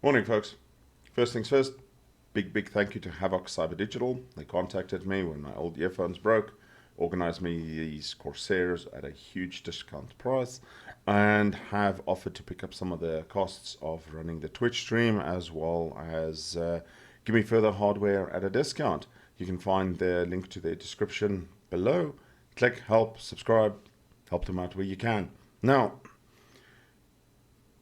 Morning, folks. First things first, big thank you to Havoc Cyber Digital. They contacted me when my old earphones broke, organized me these Corsairs at a huge discount price, and have offered to pick up some of the costs of running the Twitch stream, as well as give me further hardware at a discount. You can find the link to their description below. Click, help, subscribe, help them out where you can. Now,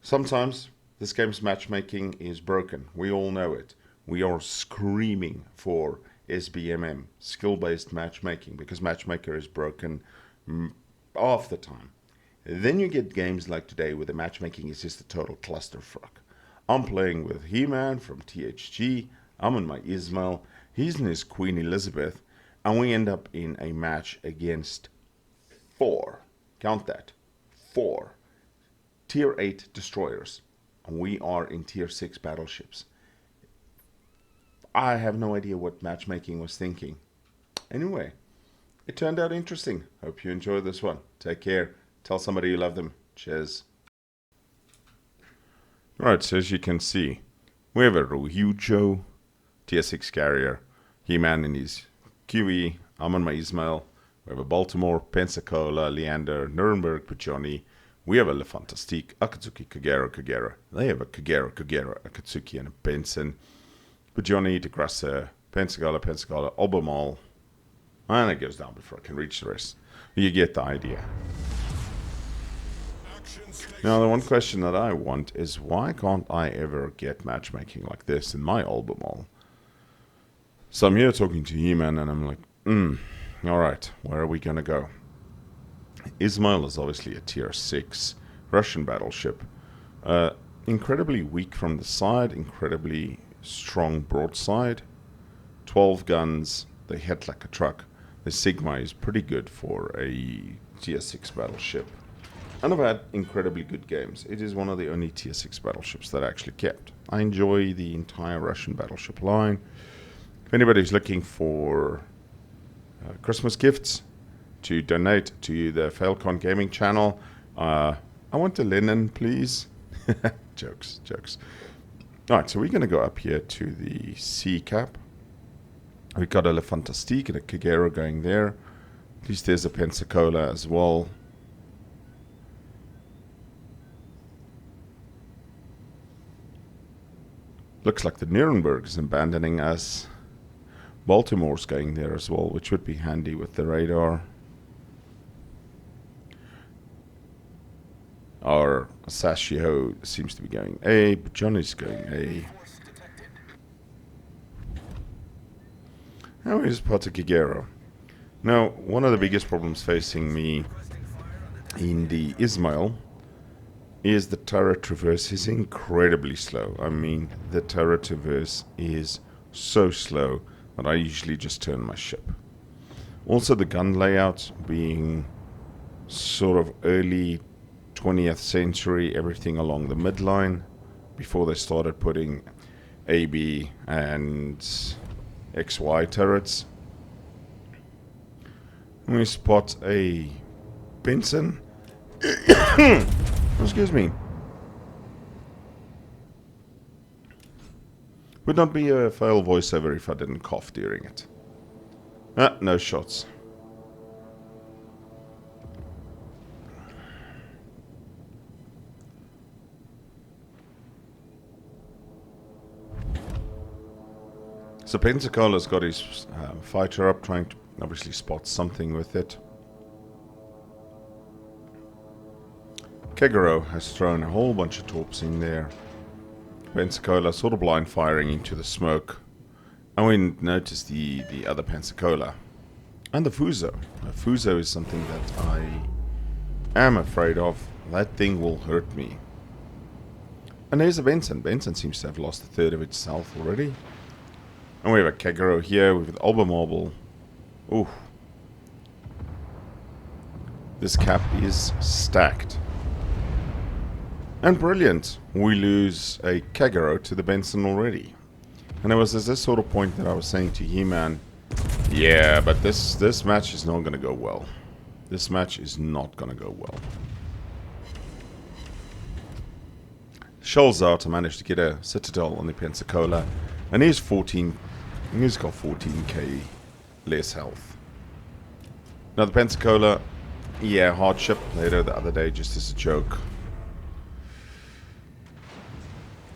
sometimes this game's matchmaking is broken. We all know it. We are screaming for SBMM, skill-based matchmaking, because matchmaker is broken half the time. Then you get games like today where the matchmaking is just a total clusterfuck. I'm playing with He-Man from THG. I'm on my Izmail. He's in his Queen Elizabeth. And we end up in a match against 4. Count that. 4. Tier 8 destroyers. And we are in Tier 6 battleships. I have no idea what matchmaking was thinking. Anyway, it turned out interesting. Hope you enjoy this one. Take care. Tell somebody you love them. Cheers. Right, so as you can see, we have a Ruhucho Tier 6 carrier. He-Man in his QE. I'm on my Izmail. We have a Baltimore, Pensacola, Leander, Nuremberg, Puccioni. We have a Le Fantastique, Akatsuki, Kagero. They have a Kagero, Akatsuki, and a Benson. Puccioni, De Grasse, Pensacola, Albemarle. And it goes down before I can reach the rest. You get the idea. Now, the one question that I want is, why can't I ever get matchmaking like this in my Albemarle? So I'm here talking to He-Man, and I'm like, alright, where are we going to go? Izmail is obviously a Tier 6 Russian battleship. Incredibly weak from the side, incredibly strong broadside. 12 guns, they hit like a truck. The Sigma is pretty good for a Tier 6 battleship. And I've had incredibly good games. It is one of the only Tier 6 battleships that I actually kept. I enjoy the entire Russian battleship line. If anybody's looking for Christmas gifts to donate to the Falcon Gaming channel, I want a linen, please. Jokes. Alright, so we're going to go up here to the C cap. We've got a Le Fantastique and a Kagero going there. At least there's a Pensacola as well. Looks like the Nuremberg is abandoning us. Baltimore's going there as well, which would be handy with the radar. Our Sashio seems to be going A, but Johnny's going A. Now here's Kagero. Now, one of the biggest problems facing me in the Izmail is the turret traverse is incredibly slow. I mean, the turret traverse is so slow that I usually just turn my ship. Also, the gun layout being sort of early 20th century, everything along the midline before they started putting AB and XY turrets. We spot a Benson. Excuse me. Would not be a fail voiceover if I didn't cough during it. No shots. So Pensacola's got his fighter up, trying to obviously spot something with it. Kagero has thrown a whole bunch of torps in there. Pensacola sort of blind firing into the smoke. And we notice the other Pensacola. And the Fuso. The Fuso is something that I am afraid of. That thing will hurt me. And there's a Benson. Benson seems to have lost a third of itself already. And we have a Kagero here with Albemarle. Ooh. This cap is stacked. And brilliant. We lose a Kagero to the Benson already. And it was at this sort of point that I was saying to He-Man, yeah, but this match is not going to go well. This match is not going to go well. Shells out. I managed to get a Citadel on the Pensacola. And he's got 14k less health. Now the Pensacola, yeah, hardship later the other day just as a joke.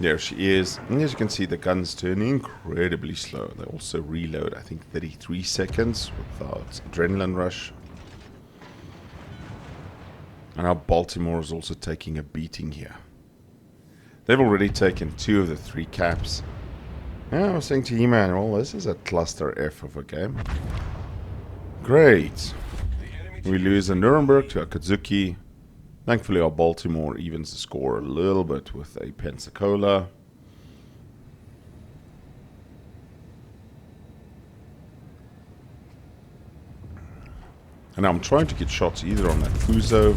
There she is. And as you can see, the guns turn incredibly slow. They also reload, I think, 33 seconds without adrenaline rush. And now Baltimore is also taking a beating here. They've already taken 2 of the 3 caps. Yeah, I was saying to He-Man, well, this is a cluster F of a game. Great. We lose a Nuremberg to Akatsuki. Thankfully, our Baltimore evens the score a little bit with a Pensacola. And I'm trying to get shots either on that Fuso.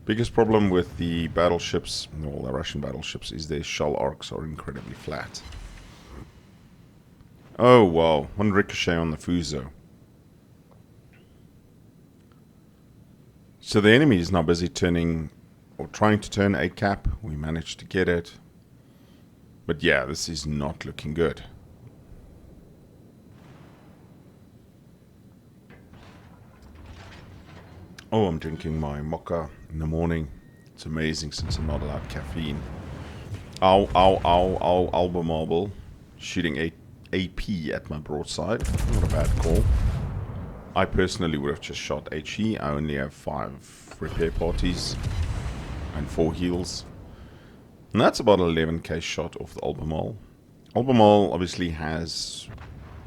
Biggest problem with the battleships, well, the Russian battleships, is their shell arcs are incredibly flat. Oh, wow. 1 ricochet on the Fuso. So the enemy is now busy turning, or trying to turn a cap. We managed to get it. But yeah, this is not looking good. Oh, I'm drinking my mocha in the morning. It's amazing since I'm not allowed caffeine. Ow, ow, ow, ow, Albemarle. Shooting a AP at my broadside. Not a bad call. I personally would have just shot HE. I only have 5 repair parties and 4 heals. And that's about 11k shot off the Albemarle. Albemarle obviously has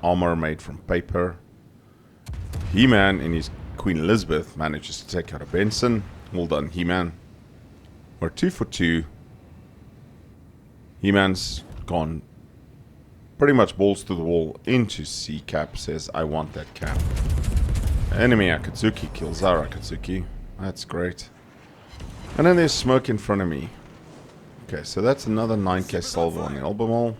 armor made from paper. He-Man in his Queen Elizabeth manages to take out a Benson. Well done, He-Man. We're 2 for 2. He-Man's gone pretty much balls to the wall into C cap. Says, I want that cap. Enemy Akatsuki kills our Akatsuki. That's great. And then there's smoke in front of me. Okay, so that's another 9k salvo on the Albemarle.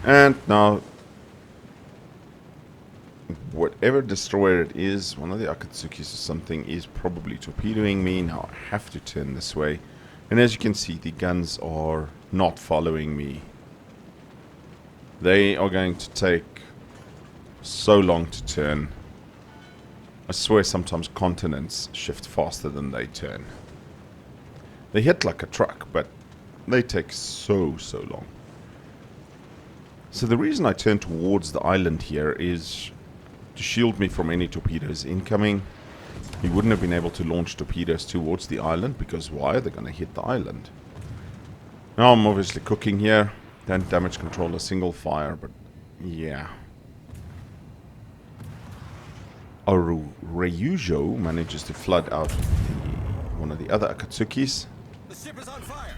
And now, whatever destroyer it is, one of the Akatsukis or something, is probably torpedoing me. Now I have to turn this way. And as you can see, the guns are not following me. They are going to take so long to turn. I swear sometimes continents shift faster than they turn. They hit like a truck, but they take so long. So the reason I turn towards the island here is to shield me from any torpedoes incoming. He wouldn't have been able to launch torpedoes towards the island, because why? They're going to hit the island. Now I'm obviously cooking here. Don't damage control a single fire, but yeah. Ryujo manages to flood out one of the other Akatsukis. The ship is on fire.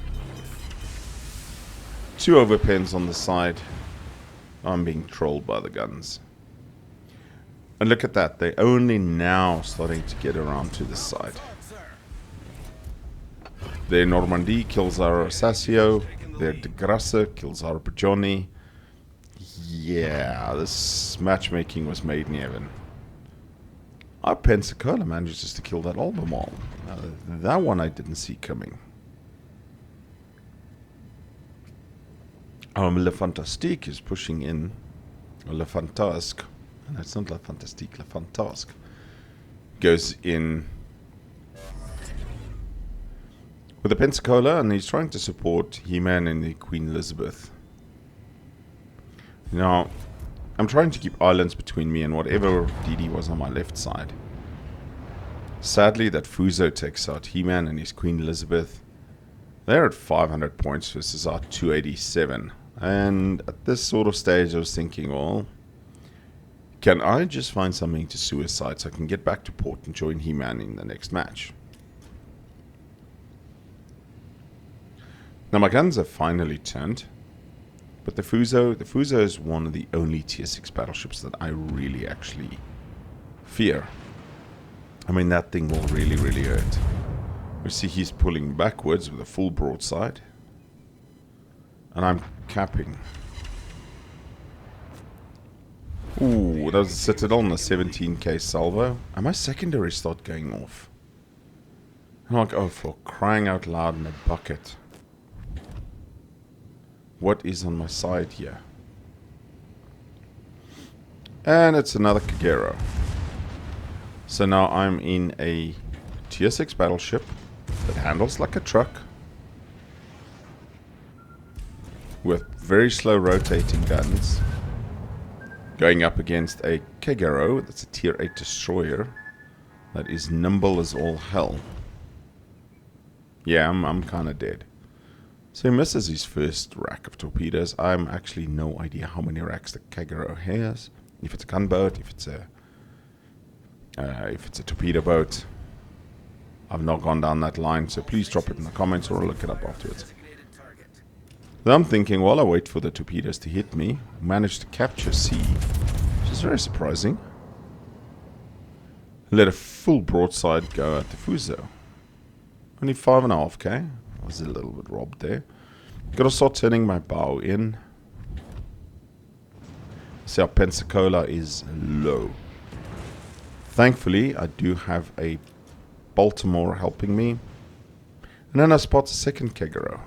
2 overpens on the side. I'm being trolled by the guns. And look at that, they're only now starting to get around to this side. Their Normandy kills our Sassio. Their De Grasse kills our Pajoni. Yeah, this matchmaking was made in heaven. Our Pensacola manages to kill that Albemarle. That one I didn't see coming. Le Fantastique is pushing in. Le Fantasque. No, it's not La Fantastique, La Fantasque. Goes in with the Pensacola, and he's trying to support He-Man and the Queen Elizabeth. Now, I'm trying to keep islands between me and whatever DD was on my left side. Sadly, that Fuso takes out He-Man and his Queen Elizabeth. They're at 500 points versus our 287. And at this sort of stage, I was thinking, well, can I just find something to suicide so I can get back to port and join He-Man in the next match? Now my guns have finally turned, but the Fuso is one of the only tier 6 battleships that I really actually fear. I mean, that thing will really hurt. We see he's pulling backwards with a full broadside, and I'm capping. Ooh, that was a Citadel and a 17k salvo. And my secondary start going off. I'm like, oh, for crying out loud in a bucket. What is on my side here? And it's another Kagero. So now I'm in a tier 6 battleship that handles like a truck. With very slow rotating guns. Going up against a Kagero, that's a tier 8 destroyer. That is nimble as all hell. Yeah, I'm kind of dead. So he misses his first rack of torpedoes. I'm actually no idea how many racks the Kagero has. If it's a gunboat, if it's a torpedo boat. I've not gone down that line, so please drop it in the comments or I'll look it up afterwards. Then I'm thinking, while I wait for the torpedoes to hit me, I managed to capture C, which is very surprising. Let a full broadside go at the Fuso. Only 5.5k. I was a little bit robbed there. Gotta start turning my bow in. See, our Pensacola is low. Thankfully, I do have a Baltimore helping me. And then I spot a second Kagero.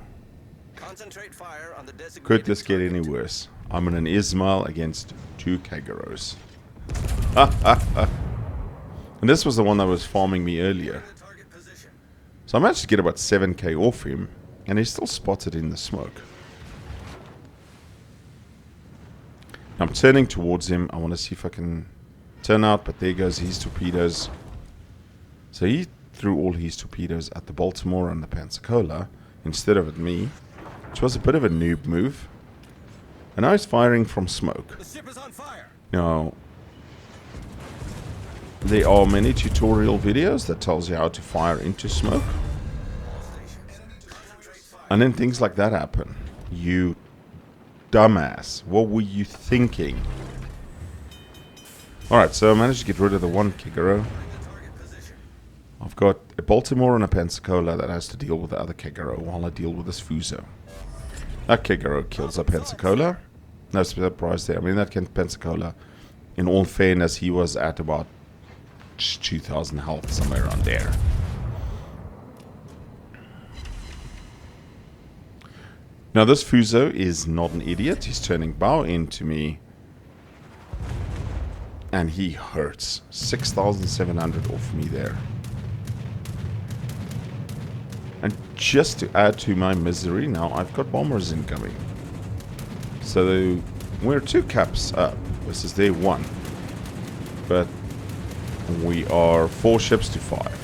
Could this get any worse? I'm in an Izmail against 2 Kageros. And this was the one that was farming me earlier. So I managed to get about 7k off him, and he's still spotted in the smoke. I'm turning towards him. I want to see if I can turn out, but there goes his torpedoes. So he threw all his torpedoes at the Baltimore and the Pensacola instead of at me, which was a bit of a noob move. And now he's firing from smoke. The ship is on fire. Now, there are many tutorial videos that tells you how to fire into smoke. And then things like that happen. You dumbass. What were you thinking? Alright, so I managed to get rid of the one Kagero. I've got a Baltimore and a Pensacola that has to deal with the other Kagero while I deal with this Fuso. That Kagero kills a Pensacola. No surprise there. I mean, that Pensacola, in all fairness, he was at about 2,000 health, somewhere around there. Now, this Fuso is not an idiot. He's turning bow into me. And he hurts. 6,700 off me there. And just to add to my misery, now I've got bombers incoming. So we're 2 caps up. This is their 1. But we are 4 ships to 5.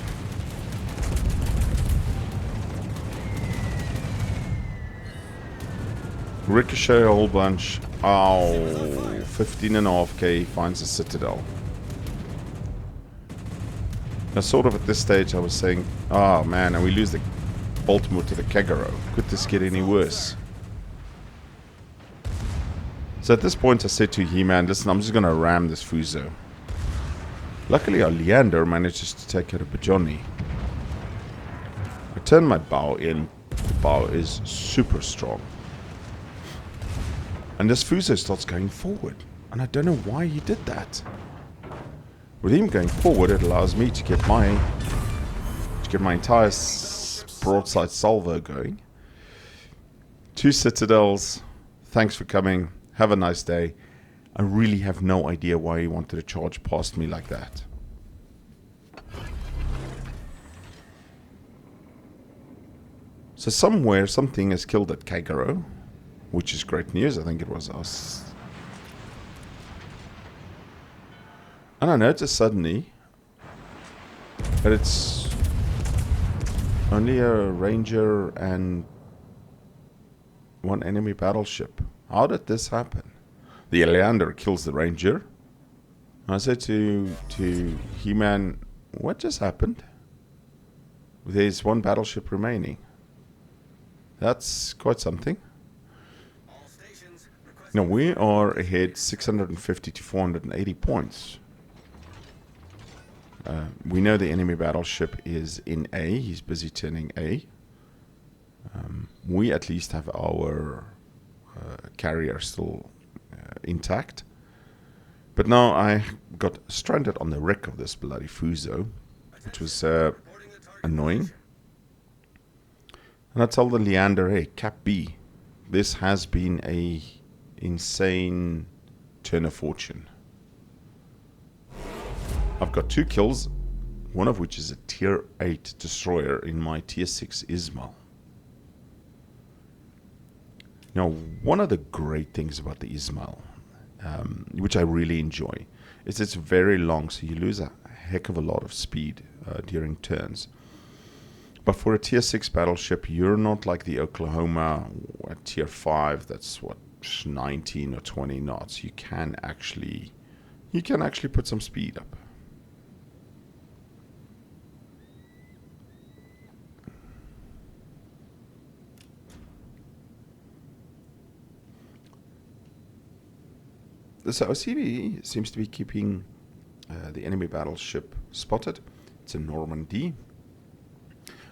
Ricochet a whole bunch. Ow. 15.5k finds a Citadel. Now, sort of at this stage, I was saying, oh man, and we lose the Baltimore to the Kagero. Could this get any worse? So at this point, I said to He-Man, listen, I'm just going to ram this Fuso. Luckily, our Leander manages to take out a Bajoni. I turn my bow in. The bow is super strong. And this Fuso starts going forward. And I don't know why he did that. With him going forward, it allows me to get my entire broadside salvo going. 2 Citadels. Thanks for coming. Have a nice day. I really have no idea why he wanted to charge past me like that. So somewhere, something has killed that Kagero, which is great news. I think it was us. And I noticed suddenly that it's only a Ranger and 1 enemy battleship. How did this happen? The Leander kills the Ranger. I said to He-Man, what just happened? There's 1 battleship remaining. That's quite something. Now we are ahead 650 to 480 points. We know the enemy battleship is in A. He's busy turning A. We at least have our carrier still intact. But now I got stranded on the wreck of this bloody Fuso, which was annoying. And I told the Leander, hey, Cap B, this has been a insane turn of fortune. I've got 2 kills, one of which is a tier 8 destroyer in my tier 6 Izmail. Now, one of the great things about the Izmail, which I really enjoy, is it's very long, so you lose a heck of a lot of speed during turns. But for a tier 6 battleship, you're not like the Oklahoma at tier 5, that's what, 19 or 20 knots. You can actually put some speed up. So OCB seems to be keeping the enemy battleship spotted. It's a Normandy.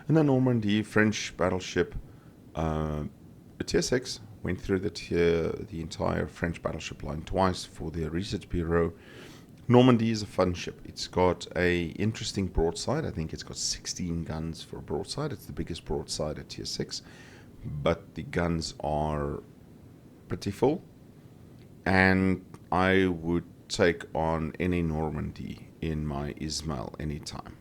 And the Normandy French battleship, a tier 6, went through the entire French battleship line twice for the research bureau. Normandy is a fun ship. It's got a interesting broadside. I think it's got 16 guns for a broadside. It's the biggest broadside at tier 6. But the guns are pretty full. And I would take on any Normandy in my Izmail anytime.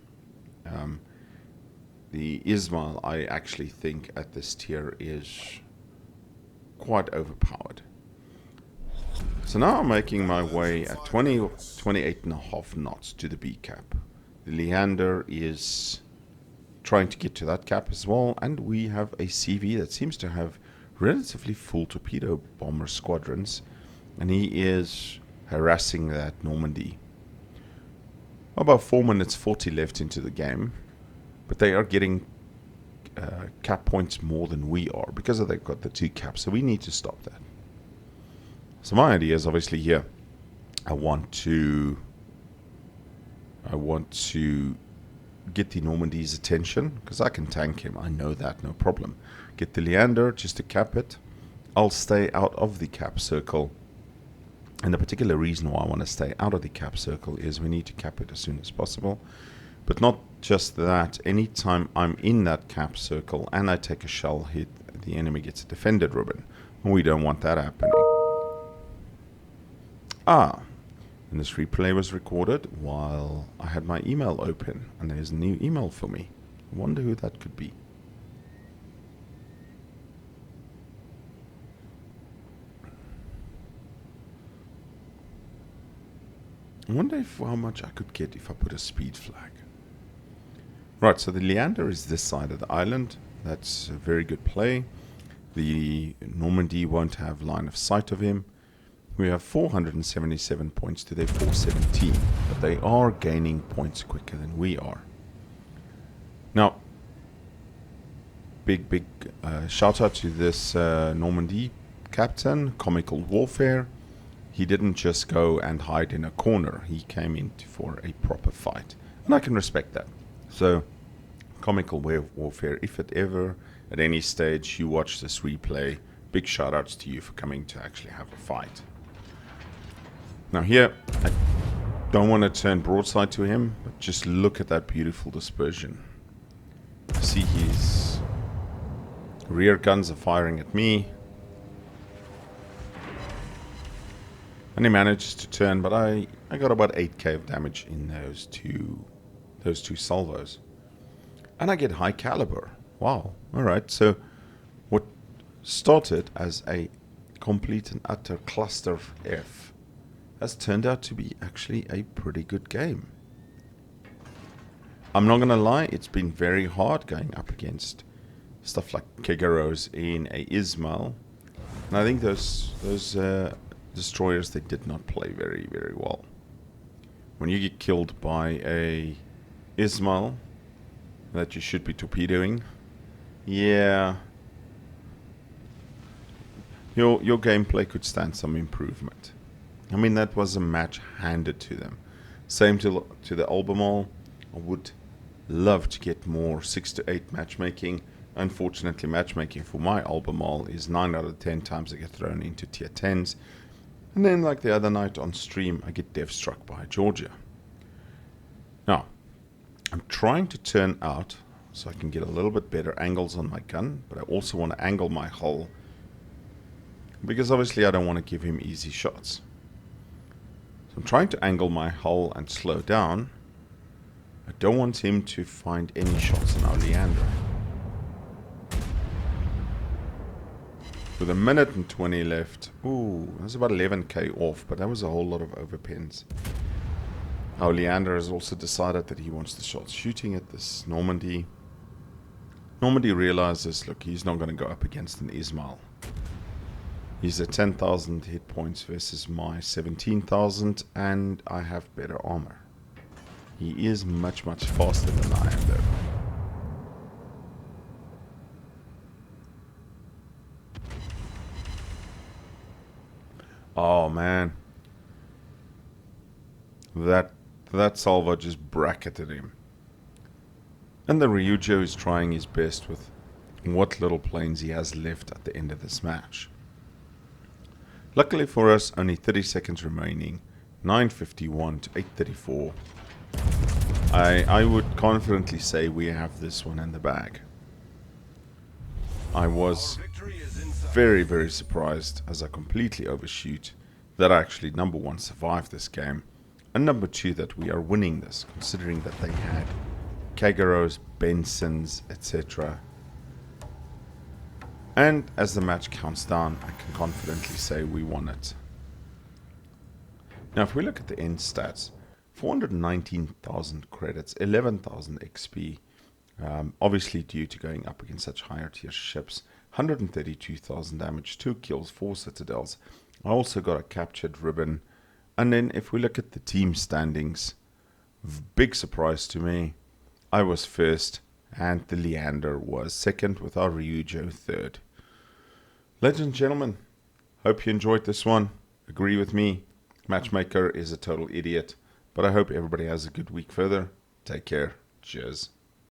The Izmail, I actually think at this tier is quite overpowered. So now I'm making my way at 28.5 knots to the B cap. The Leander is trying to get to that cap as well, and we have a CV that seems to have relatively full torpedo bomber squadrons, and he is harassing that Normandy. About 4 minutes 40 left into the game, but they are getting cap points more than we are because they've got the 2 caps, so we need to stop that. So my idea is obviously here, I want to get the Normandy's attention because I can tank him. I know that, no problem. Get the Leander just to cap it. I'll stay out of the cap circle. And the particular reason why I want to stay out of the cap circle is we need to cap it as soon as possible. But not just that, anytime I'm in that cap circle and I take a shell hit, the enemy gets a defended ribbon. And we don't want that happening. And this replay was recorded while I had my email open. And there's a new email for me. I wonder who that could be. I wonder how much I could get if I put a speed flag. Right, so the Leander is this side of the island. That's a very good play. The Normandy won't have line of sight of him. We have 477 points to their 417, but they are gaining points quicker than we are. Now, big shout out to this Normandy captain, Comical Warfare. He didn't just go and hide in a corner. He came in for a proper fight. And I can respect that. So, Comical Warfare, if it ever, at any stage, you watch this replay, big shout outs to you for coming to actually have a fight. Now here, I don't want to turn broadside to him, but just look at that beautiful dispersion. See his rear guns are firing at me. And he managed to turn, but I got about 8k of damage in those two salvos. And I get high caliber. Wow. Alright, so what started as a complete and utter cluster F has turned out to be actually a pretty good game. I'm not going to lie, it's been very hard going up against stuff like Kegaros in a Izmail. And I think those destroyers, they did not play very, very well. When you get killed by a Izmail that you should be torpedoing, yeah, your gameplay could stand some improvement. I mean, that was a match handed to them. Same to the Albemarle. I would love to get more 6 to 8 matchmaking. Unfortunately, matchmaking for my Albemarle is 9 out of 10 times I get thrown into tier 10s. And then, like the other night on stream, I get dev struck by Georgia. Now, I'm trying to turn out so I can get a little bit better angles on my gun, but I also want to angle my hull because obviously I don't want to give him easy shots. So I'm trying to angle my hull and slow down. I don't want him to find any shots on our Leander. With a minute and 20 left. Ooh, that's about 11k off, but that was a whole lot of overpins. Our Leander has also decided that he wants to start shooting at this Normandy. Normandy realizes, look, he's not going to go up against an Izmail. He's at 10,000 hit points versus my 17,000, and I have better armor. He is much, much faster than I am, though. Oh, man. That salvo just bracketed him. And the Ryujo is trying his best with what little planes he has left at the end of this match. Luckily for us, only 30 seconds remaining. 9:51 to 8:34. I would confidently say we have this one in the bag. I was very, very surprised as I completely overshoot that I actually, number one, survived this game, and number two, that we are winning this, considering that they had Kageros, Bensons, etc. And as the match counts down, I can confidently say we won it. Now, if we look at the end stats, 419,000 credits, 11,000 XP, obviously due to going up against such higher tier ships, 132,000 damage, 2 kills, 4 citadels. I also got a captured ribbon. And then if we look at the team standings, big surprise to me, I was first and the Leander was second with our Ryujo third. Ladies and gentlemen, hope you enjoyed this one. Agree with me, Matchmaker is a total idiot, but I hope everybody has a good week further. Take care. Cheers.